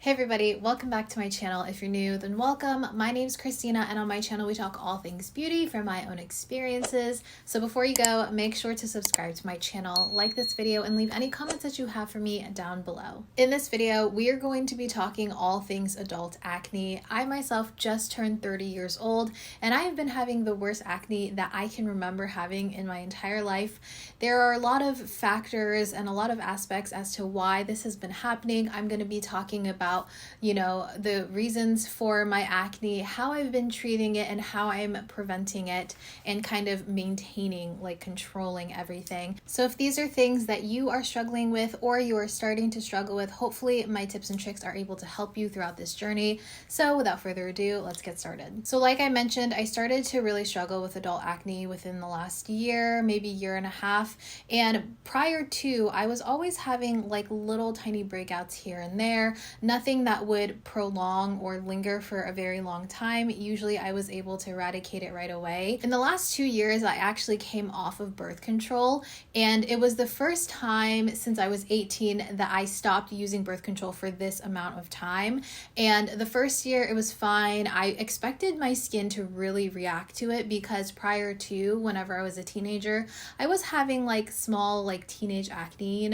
Hey everybody, welcome back to my channel. If you're new, then welcome. My name's Christina, and on my channel we talk all things beauty from my own experiences. So before you go, make sure to subscribe to my channel, like this video, and leave any comments that you have for me down below. In this video, we are going to be talking all things adult acne. I myself just turned 30 years old, and I have been having the worst acne that I can remember having in my entire life. There are a lot of factors and a lot of aspects as to why this has been happening. I'm going to be talking about the reasons for my acne, how I've been treating it, and how I'm preventing it and kind of maintaining, controlling everything. So if these are things that you are struggling with or you are starting to struggle with, hopefully my tips and tricks are able to help you throughout this journey. So without further ado, let's get started. So like I mentioned, I started to really struggle with adult acne within the last year, maybe year and a half. And prior to, I was always having little tiny breakouts here and there, nothing that would prolong or linger for a very long time. Usually I was able to eradicate it right away. In the last 2 years, I actually came off of birth control, and it was the first time since I was 18 that I stopped using birth control for this amount of time. And the first year it was fine. I expected my skin to really react to it because prior to, whenever I was a teenager, I was having small teenage acne,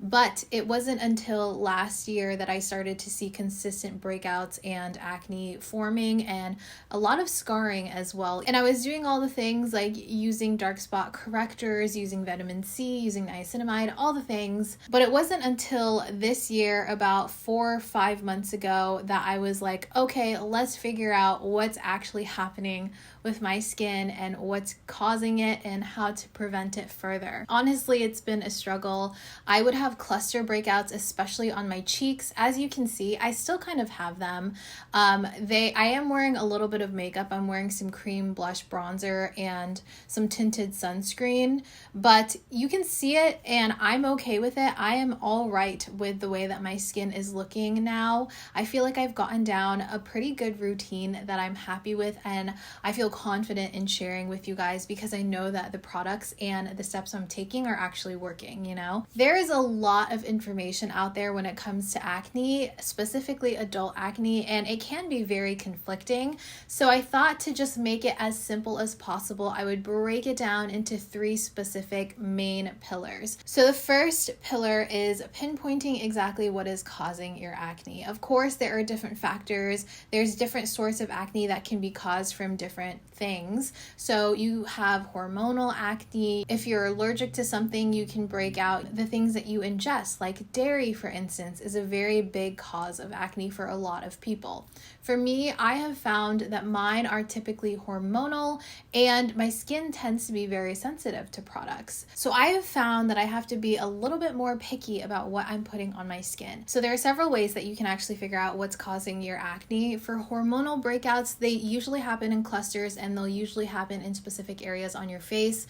but it wasn't until last year that I started to see consistent breakouts and acne forming and a lot of scarring as well. And I was doing all the things like using dark spot correctors, using vitamin C, using niacinamide, all the things. But it wasn't until this year, about 4 or 5 months ago, that I was like, okay, let's figure out what's actually happening with my skin and what's causing it and how to prevent it further. Honestly, it's been a struggle. I would have cluster breakouts, especially on my cheeks. As you can see, I still kind of have them. I am wearing a little bit of makeup. I'm wearing some cream blush bronzer and some tinted sunscreen, but you can see it and I'm okay with it. I am all right with the way that my skin is looking now. I feel like I've gotten down a pretty good routine that I'm happy with, and I feel confident in sharing with you guys because I know that the products and the steps I'm taking are actually working, There is a lot of information out there when it comes to acne, specifically adult acne, and it can be very conflicting. So I thought to just make it as simple as possible, I would break it down into 3 specific main pillars. So the first pillar is pinpointing exactly what is causing your acne. Of course, there are different factors. There's different sorts of acne that can be caused from different things. So you have hormonal acne. If you're allergic to something, you can break out. The things that you ingest, like dairy, for instance, is a very big cause of acne for a lot of people. For me, I have found that mine are typically hormonal, and my skin tends to be very sensitive to products. So I have found that I have to be a little bit more picky about what I'm putting on my skin. So there are several ways that you can actually figure out what's causing your acne. For hormonal breakouts, they usually happen in clusters, and they'll usually happen in specific areas on your face.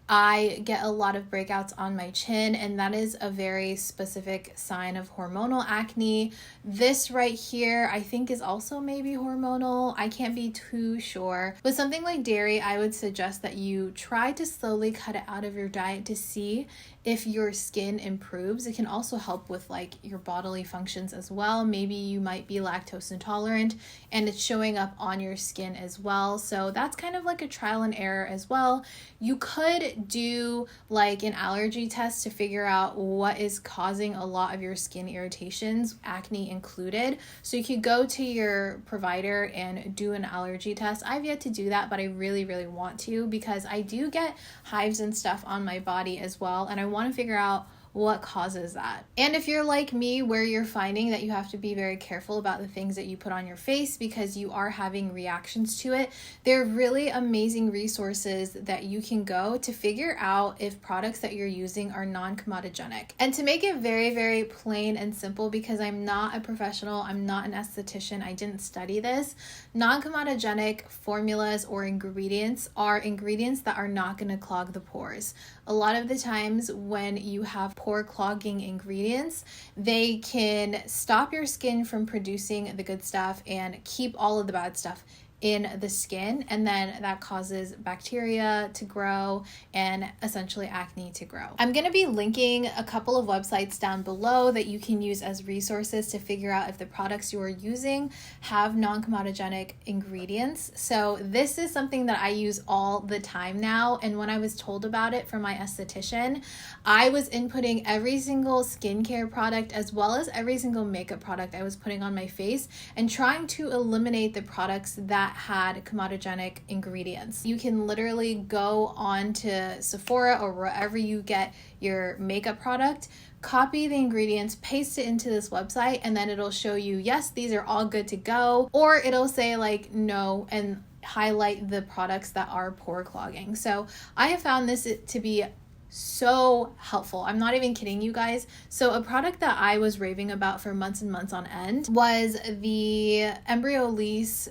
I get a lot of breakouts on my chin, and that is a very specific sign of hormonal acne. This right here, I think, is also maybe hormonal. I can't be too sure. With something like dairy, I would suggest that you try to slowly cut it out of your diet to see if your skin improves. It can also help with your bodily functions as well. Maybe you might be lactose intolerant and it's showing up on your skin as well. So that's kind of like a trial and error as well. You could do an allergy test to figure out what is causing a lot of your skin irritations, acne included. So you could go to your provider and do an allergy test. I've yet to do that, but I really, really want to because I do get hives and stuff on my body as well, and I want to figure out what causes that. And if you're like me, where you're finding that you have to be very careful about the things that you put on your face because you are having reactions to it, there are really amazing resources that you can go to figure out if products that you're using are non-comedogenic. And to make it very, very plain and simple, because I'm not a professional, I'm not an esthetician, I didn't study this, non-comedogenic formulas or ingredients are ingredients that are not going to clog the pores. A lot of the times when you have pore clogging ingredients, they can stop your skin from producing the good stuff and keep all of the bad stuff in the skin, and then that causes bacteria to grow and essentially acne to grow. I'm going to be linking a couple of websites down below that you can use as resources to figure out if the products you are using have non-comedogenic ingredients. So this is something that I use all the time now, and when I was told about it from my esthetician, I was inputting every single skincare product as well as every single makeup product I was putting on my face and trying to eliminate the products that had comedogenic ingredients. You can literally go on to Sephora or wherever you get your makeup product, copy the ingredients, paste it into this website, and then it'll show you, yes, these are all good to go, or it'll say like no and highlight the products that are pore clogging. So I have found this to be so helpful. I'm not even kidding you guys. So a product that I was raving about for months and months on end was the Embryolisse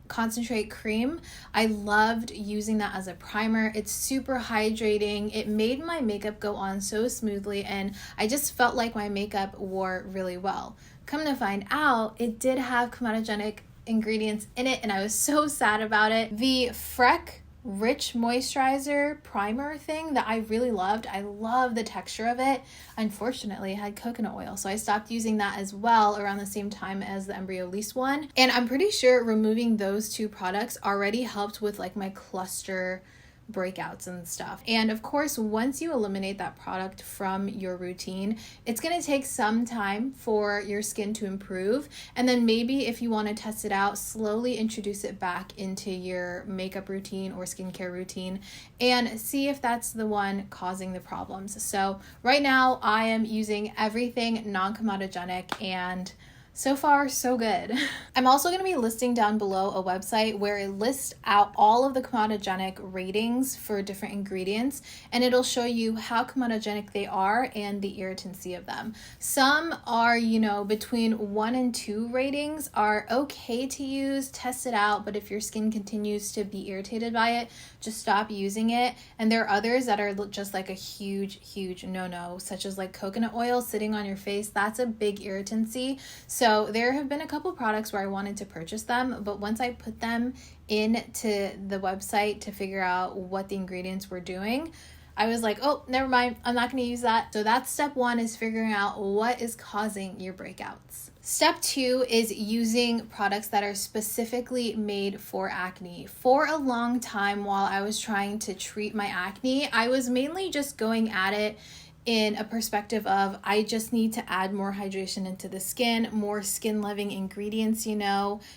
concentrate cream. I loved using that as a primer. It's super hydrating. It made my makeup go on so smoothly, and I just felt like my makeup wore really well. Come to find out, it did have comedogenic ingredients in it, and I was so sad about it. The Freck Rich Moisturizer primer thing that I really loved. I love the texture of it. Unfortunately, it had coconut oil, so I stopped using that as well around the same time as the Embryolisse one. And I'm pretty sure removing those two products already helped with like my cluster breakouts and stuff. And of course, once you eliminate that product from your routine, it's going to take some time for your skin to improve. And then maybe if you want to test it out, slowly introduce it back into your makeup routine or skincare routine and see if that's the one causing the problems. So right now I am using everything non-comedogenic, and so far, so good. I'm also going to be listing down below a website where it lists out all of the comedogenic ratings for different ingredients, and it'll show you how comedogenic they are and the irritancy of them. Some are, between 1 and 2 ratings are okay to use, test it out, but if your skin continues to be irritated by it, just stop using it. And there are others that are just like a huge no-no, such as like coconut oil sitting on your face. That's a big irritancy. So there have been a couple products where I wanted to purchase them, but once I put them into the website to figure out what the ingredients were doing, I was like, oh, never mind, I'm not going to use that. So that's step 1, is figuring out what is causing your breakouts. Step 2 is using products that are specifically made for acne. For a long time while I was trying to treat my acne, I was mainly just going at it in a perspective of I just need to add more hydration into the skin, more skin-loving ingredients,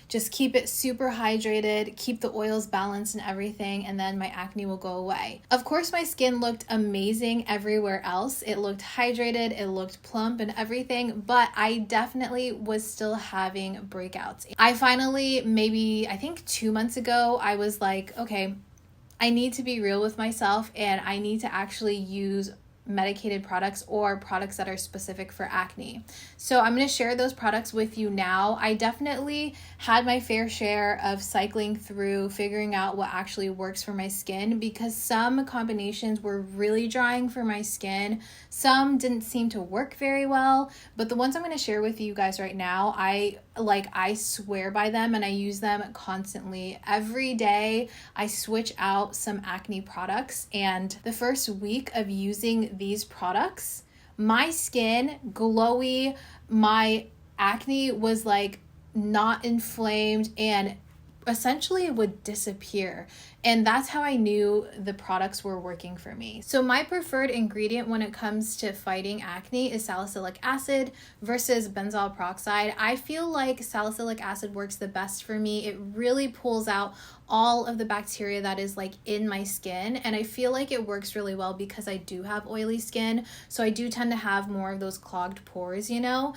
just keep it super hydrated, keep the oils balanced and everything, and then my acne will go away. Of course, my skin looked amazing everywhere else. It looked hydrated, it looked plump and everything, but I definitely was still having breakouts. I finally, I think 2 months ago, I was like, okay, I need to be real with myself and I need to actually use medicated products or products that are specific for acne. So I'm going to share those products with you now. I definitely had my fair share of cycling through figuring out what actually works for my skin, because some combinations were really drying for my skin. Some didn't seem to work very well, but the ones I'm going to share with you guys right now, I swear by them and I use them constantly. Every day I switch out some acne products, and the first week of using these products, my skin glowy, my acne was like not inflamed and essentially it would disappear. And that's how I knew the products were working for me. So my preferred ingredient when it comes to fighting acne is salicylic acid versus benzoyl peroxide. I feel like salicylic acid works the best for me. It really pulls out all of the bacteria that is like in my skin, and I feel like it works really well because I do have oily skin, so I do tend to have more of those clogged pores.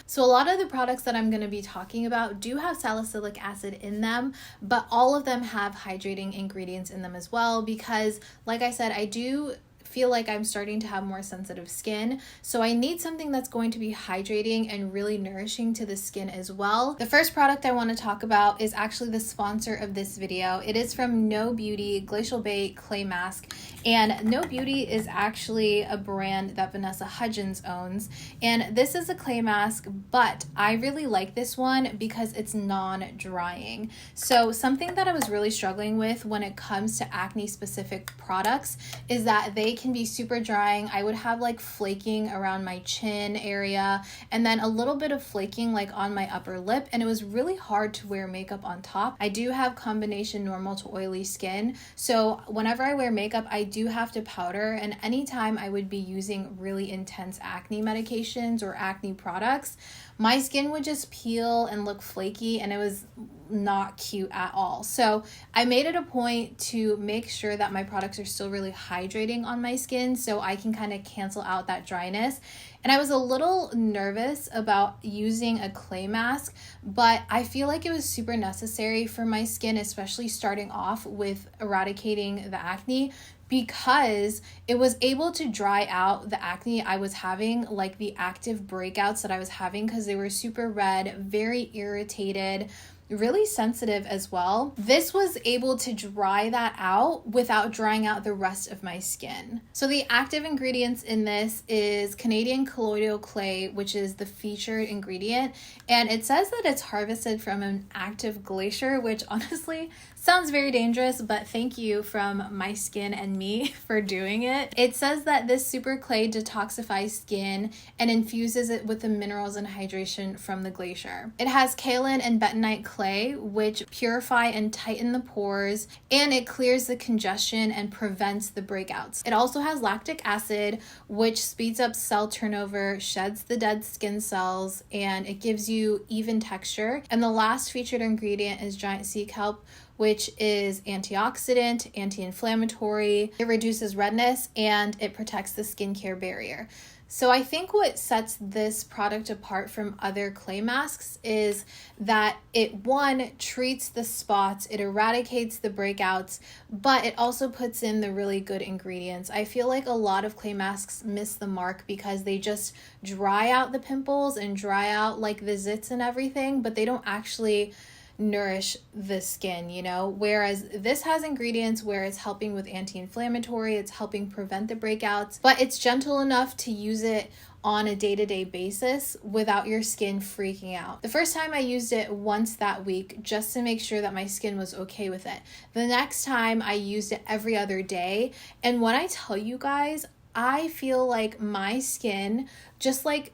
So a lot of the products that I'm going to be talking about do have salicylic acid in them, but all of them have hydrating ingredients in them as well, because like I said, I do feel like I'm starting to have more sensitive skin. So I need something that's going to be hydrating and really nourishing to the skin as well. The first product I want to talk about is actually the sponsor of this video. It is from No Beauty Glacial Bay Clay Mask. And No Beauty is actually a brand that Vanessa Hudgens owns. And this is a clay mask, but I really like this one because it's non-drying. So something that I was really struggling with when it comes to acne specific products is that they can be super drying. I would have like flaking around my chin area and then a little bit of flaking like on my upper lip, and it was really hard to wear makeup on top. I do have combination normal to oily skin, so whenever I wear makeup I do have to powder, and anytime I would be using really intense acne medications or acne products, my skin would just peel and look flaky, and it was not cute at all. So I made it a point to make sure that my products are still really hydrating on my skin so I can kind of cancel out that dryness. And I was a little nervous about using a clay mask, but I feel like it was super necessary for my skin, especially starting off with eradicating the acne, because it was able to dry out the acne I was having, like the active breakouts that I was having, because they were super red, very irritated, really sensitive as well. This was able to dry that out without drying out the rest of my skin. So the active ingredients in this is Canadian colloidal clay, which is the featured ingredient. And it says that it's harvested from an active glacier, which honestly sounds very dangerous, but thank you from my skin and me for doing it. It says that this super clay detoxifies skin and infuses it with the minerals and hydration from the glacier. It has kaolin and bentonite clay, which purify and tighten the pores, and it clears the congestion and prevents the breakouts. It also has lactic acid, which speeds up cell turnover, sheds the dead skin cells, and it gives you even texture. And the last featured ingredient is giant sea kelp, which is antioxidant, anti-inflammatory, it reduces redness, and it protects the skincare barrier. So I think what sets this product apart from other clay masks is that it, one, treats the spots, it eradicates the breakouts, but it also puts in the really good ingredients. I feel like a lot of clay masks miss the mark because they just dry out the pimples and dry out like the zits and everything, but they don't actually nourish the skin, you know, whereas this has ingredients where it's helping with anti-inflammatory, it's helping prevent the breakouts, but it's gentle enough to use it on a day-to-day basis without your skin freaking out. The first time I used it once that week just to make sure that my skin was okay with it. The next time I used it every other day, and when I tell you guys, I feel like my skin just like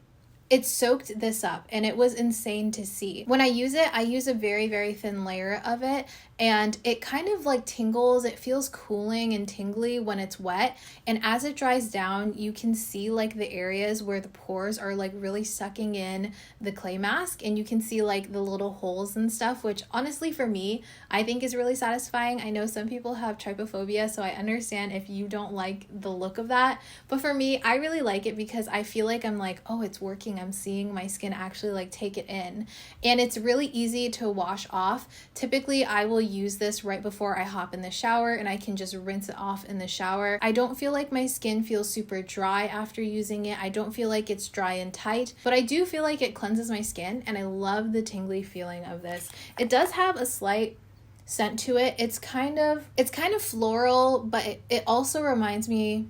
it soaked this up, and it was insane to see. When I use it, I use a very, very thin layer of it, and it kind of like tingles. It feels cooling and tingly when it's wet, and as it dries down, you can see like the areas where the pores are like really sucking in the clay mask, and you can see like the little holes and stuff, which honestly for me, I think is really satisfying. I know some people have trypophobia, so I understand if you don't like the look of that, but for me, I really like it because I feel like I'm like, oh, it's working. I'm seeing my skin actually like take it in, and it's really easy to wash off. Typically I will use this right before I hop in the shower, and I can just rinse it off in the shower. I don't feel like my skin feels super dry after using it. I don't feel like it's dry and tight, but I do feel like it cleanses my skin, and I love the tingly feeling of this. It does have a slight scent to it. It's kind of floral, but it also reminds me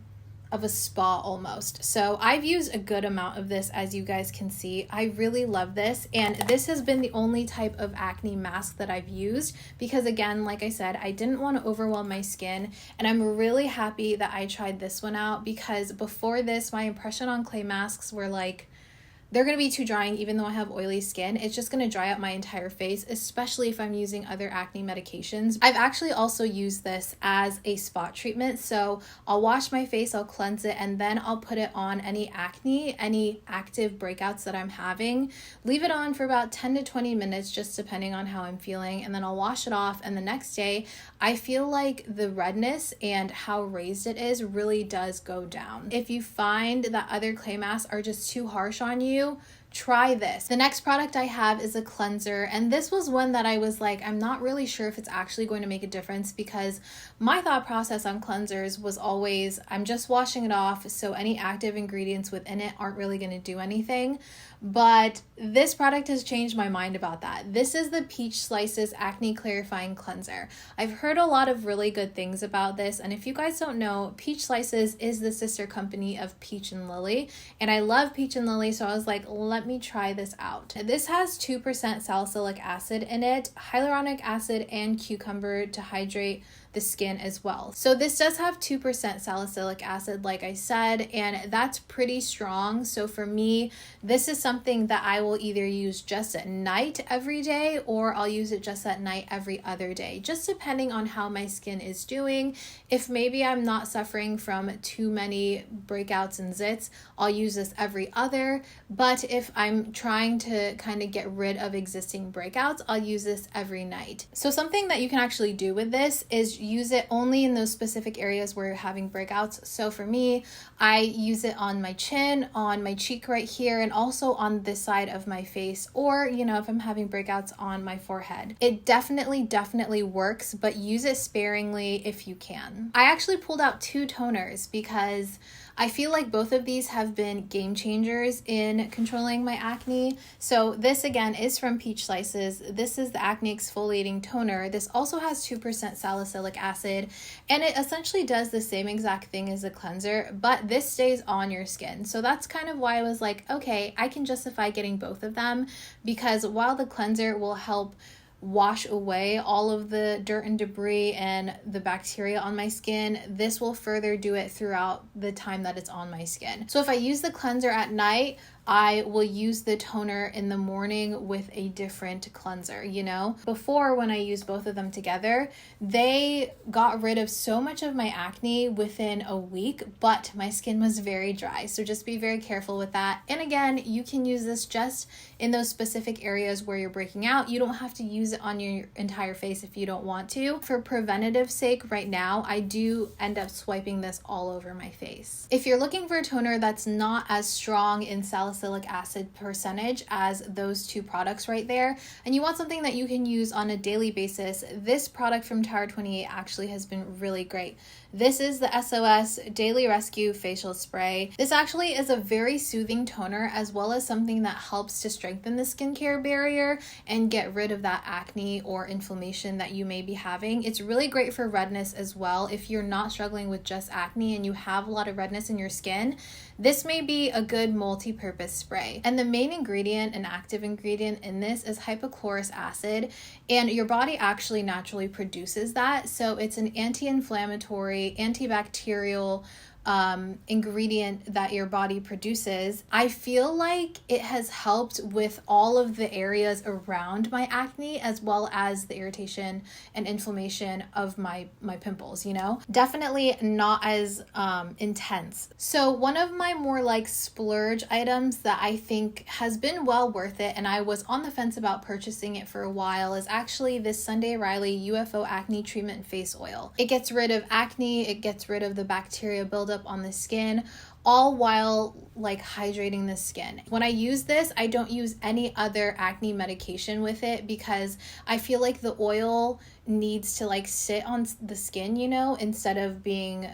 of a spa almost. So I've used a good amount of this, as you guys can see. I really love this, and this has been the only type of acne mask that I've used because, again, like I said, I didn't want to overwhelm my skin, and I'm really happy that I tried this one out because before this, my impression on clay masks were like, they're going to be too drying even though I have oily skin. It's just going to dry out my entire face, especially if I'm using other acne medications. I've actually also used this as a spot treatment. So I'll wash my face, I'll cleanse it, and then I'll put it on any acne, any active breakouts that I'm having. Leave it on for about 10 to 20 minutes, just depending on how I'm feeling. And then I'll wash it off. And the next day, I feel like the redness and how raised it is really does go down. If you find that other clay masks are just too harsh on you, try this. The next product I have is a cleanser, and this was one that I was like, I'm not really sure if it's actually going to make a difference, because my thought process on cleansers was always, I'm just washing it off, so any active ingredients within it aren't really going to do anything. But this product has changed my mind about that. This is the Peach Slices Acne Clarifying Cleanser. I've heard a lot of really good things about this, and if you guys don't know, Peach Slices is the sister company of Peach and Lily, and I love Peach and Lily, so I was like, let me try this out. This has 2% salicylic acid in it, hyaluronic acid, and cucumber to hydrate the skin as well. So this does have 2% salicylic acid, like I said, and that's pretty strong. So for me, this is something that I will either use just at night every day, or I'll use it just at night every other day, just depending on how my skin is doing. If maybe I'm not suffering from too many breakouts and zits, I'll use this every other. But if I'm trying to kind of get rid of existing breakouts, I'll use this every night. So something that you can actually do with this is use it only in those specific areas where you're having breakouts. So for me, I use it on my chin, on my cheek right here, and also on this side of my face, or, you know, if I'm having breakouts on my forehead. It definitely works, but use it sparingly if you can. I actually pulled out 2 toners because I feel like both of these have been game changers in controlling my acne. So this again is from Peach Slices. This is the Acne Exfoliating Toner. This also has 2% salicylic acid, and it essentially does the same exact thing as a cleanser, but this stays on your skin. So that's kind of why I was like, okay, I can justify getting both of them, because while the cleanser will help wash away all of the dirt and debris and the bacteria on my skin, this will further do it throughout the time that it's on my skin. So if I use the cleanser at night, I will use the toner in the morning with a different cleanser, you know? Before, when I used both of them together, they got rid of so much of my acne within a week, but my skin was very dry. So just be very careful with that. And again, you can use this just in those specific areas where you're breaking out. You don't have to use it on your entire face if you don't want to. For preventative sake, right now, I do end up swiping this all over my face. If you're looking for a toner that's not as strong in salicylic acid percentage as those 2 products right there, and you want something that you can use on a daily basis, this product from Tower 28 actually has been really great. This is the SOS Daily Rescue Facial Spray. This actually is a very soothing toner, as well as something that helps to strengthen the skincare barrier and get rid of that acne or inflammation that you may be having. It's really great for redness as well. If you're not struggling with just acne and you have a lot of redness in your skin, this may be a good multi-purpose spray. And the main ingredient and active ingredient in this is hypochlorous acid, and your body actually naturally produces that. So it's an anti-inflammatory, antibacterial ingredient that your body produces. I feel like it has helped with all of the areas around my acne, as well as the irritation and inflammation of my pimples, you know? Definitely not as intense. So one of my more like splurge items that I think has been well worth it, and I was on the fence about purchasing it for a while, is actually this Sunday Riley UFO Acne Treatment Face Oil. It gets rid of acne, it gets rid of the bacteria buildup on the skin, all while like hydrating the skin. When I use this, I don't use any other acne medication with it, because I feel like the oil needs to like sit on the skin, you know, instead of being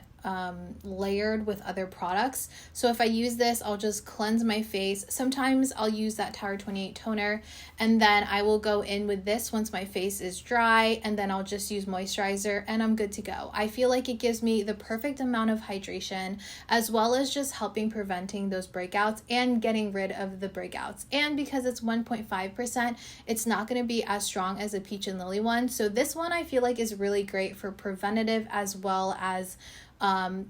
layered with other products. So if I use this, I'll just cleanse my face. Sometimes I'll use that Tower 28 toner, and then I will go in with this once my face is dry, and then I'll just use moisturizer and I'm good to go. I feel like it gives me the perfect amount of hydration, as well as just helping preventing those breakouts and getting rid of the breakouts. And because it's 1.5%, it's not going to be as strong as a Peach and Lily one. So this one I feel like is really great for preventative, as well as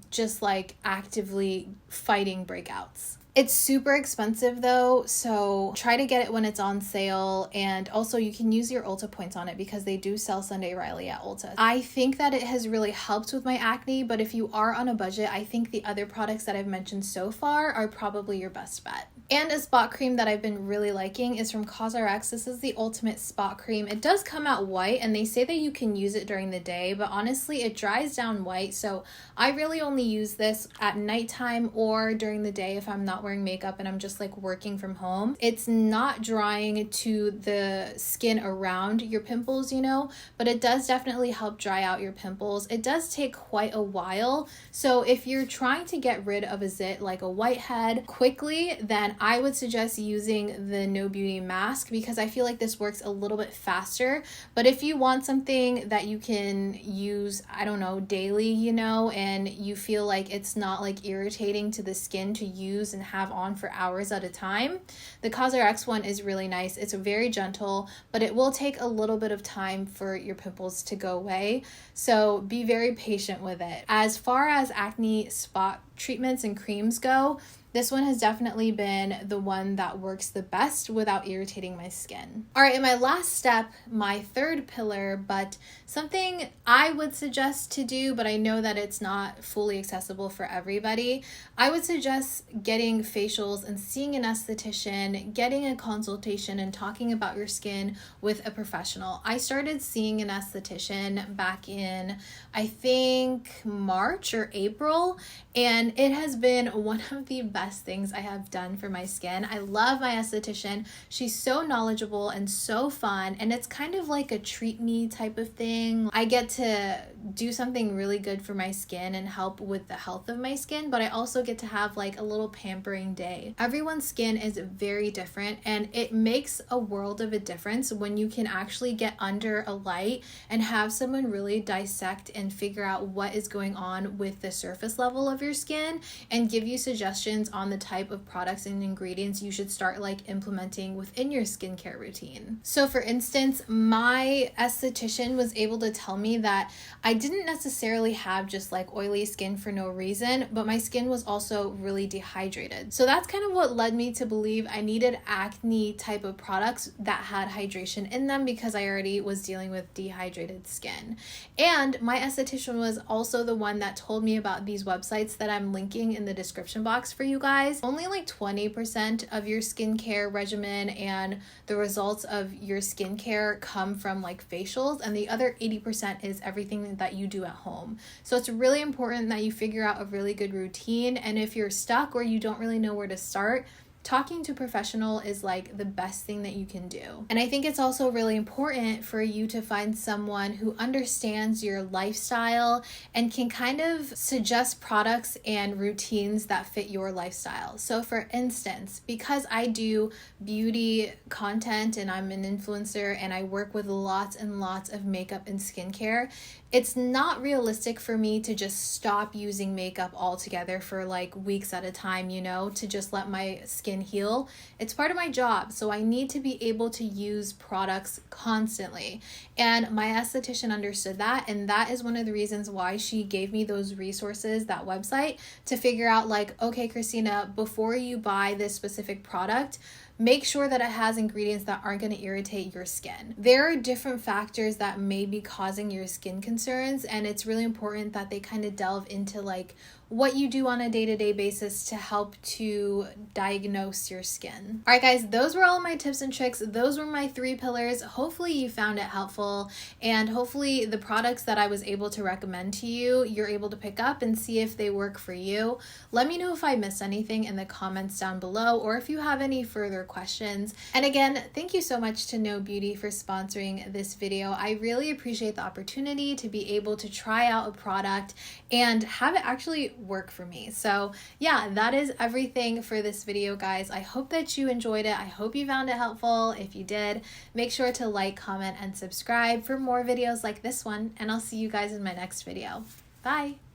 just like actively fighting breakouts. It's super expensive though, so try to get it when it's on sale, and also you can use your Ulta points on it because they do sell Sunday Riley at Ulta. I think that it has really helped with my acne, but if you are on a budget, I think the other products that I've mentioned so far are probably your best bet. And a spot cream that I've been really liking is from CosRX. This is the Ultimate Spot Cream. It does come out white, and they say that you can use it during the day, but honestly it dries down white, so I really only use this at nighttime or during the day if I'm not wearing makeup and I'm just like working from home. It's not drying to the skin around your pimples, you know, but it does definitely help dry out your pimples. It does take quite a while, so if you're trying to get rid of a zit like a whitehead quickly, then I would suggest using the No Beauty mask because I feel like this works a little bit faster. But if you want something that you can use, I don't know, daily, you know, and you feel like it's not like irritating to the skin to use and have on for hours at a time, the CosRX one is really nice. It's very gentle, but it will take a little bit of time for your pimples to go away. So be very patient with it. As far as acne spot treatments and creams go, this one has definitely been the one that works the best without irritating my skin. All right, and my last step, my third pillar, but something I would suggest to do, but I know that it's not fully accessible for everybody. I would suggest getting facials and seeing an esthetician, getting a consultation and talking about your skin with a professional. I started seeing an esthetician back in, I think, March or April, and it has been one of the best things I have done for my skin. I love my esthetician. She's so knowledgeable and so fun, and it's kind of like a treat me type of thing. I get to do something really good for my skin and help with the health of my skin, but I also get to have like a little pampering day. Everyone's skin is very different, and it makes a world of a difference when you can actually get under a light and have someone really dissect and figure out what is going on with the surface level of your skin and give you suggestions on the type of products and ingredients you should start like implementing within your skincare routine. So for instance, my esthetician was able to tell me that I didn't necessarily have just like oily skin for no reason, but my skin was also really dehydrated. So that's kind of what led me to believe I needed acne type of products that had hydration in them because I already was dealing with dehydrated skin. And my esthetician was also the one that told me about these websites that I'm linking in the description box for you guys. Only like 20% of your skincare regimen and the results of your skincare come from like facials, and the other 80% is everything that you do at home. So it's really important that you figure out a really good routine, and if you're stuck or you don't really know where to start, talking to a professional is like the best thing that you can do. And I think it's also really important for you to find someone who understands your lifestyle and can kind of suggest products and routines that fit your lifestyle. So for instance, because I do beauty content and I'm an influencer and I work with lots and lots of makeup and skincare, it's not realistic for me to just stop using makeup altogether for like weeks at a time, you know, to just let my skin heal. It's part of my job, so I need to be able to use products constantly. And my esthetician understood that, and that is one of the reasons why she gave me those resources, that website, to figure out like, okay, Christina, before you buy this specific product, make sure that it has ingredients that aren't going to irritate your skin. There are different factors that may be causing your skin concerns, and it's really important that they kind of delve into like what you do on a day-to-day basis to help to diagnose your skin. All right, guys, those were all my tips and tricks. Those were my 3 pillars. Hopefully you found it helpful, and hopefully the products that I was able to recommend to you, you're able to pick up and see if they work for you. Let me know if I missed anything in the comments down below, or if you have any further questions. And again, thank you so much to No Beauty for sponsoring this video. I really appreciate the opportunity to be able to try out a product and have it actually work for me. So yeah, that is everything for this video, guys. I hope that you enjoyed it. I hope you found it helpful. If you did, make sure to like, comment, and subscribe for more videos like this one, and I'll see you guys in my next video. Bye.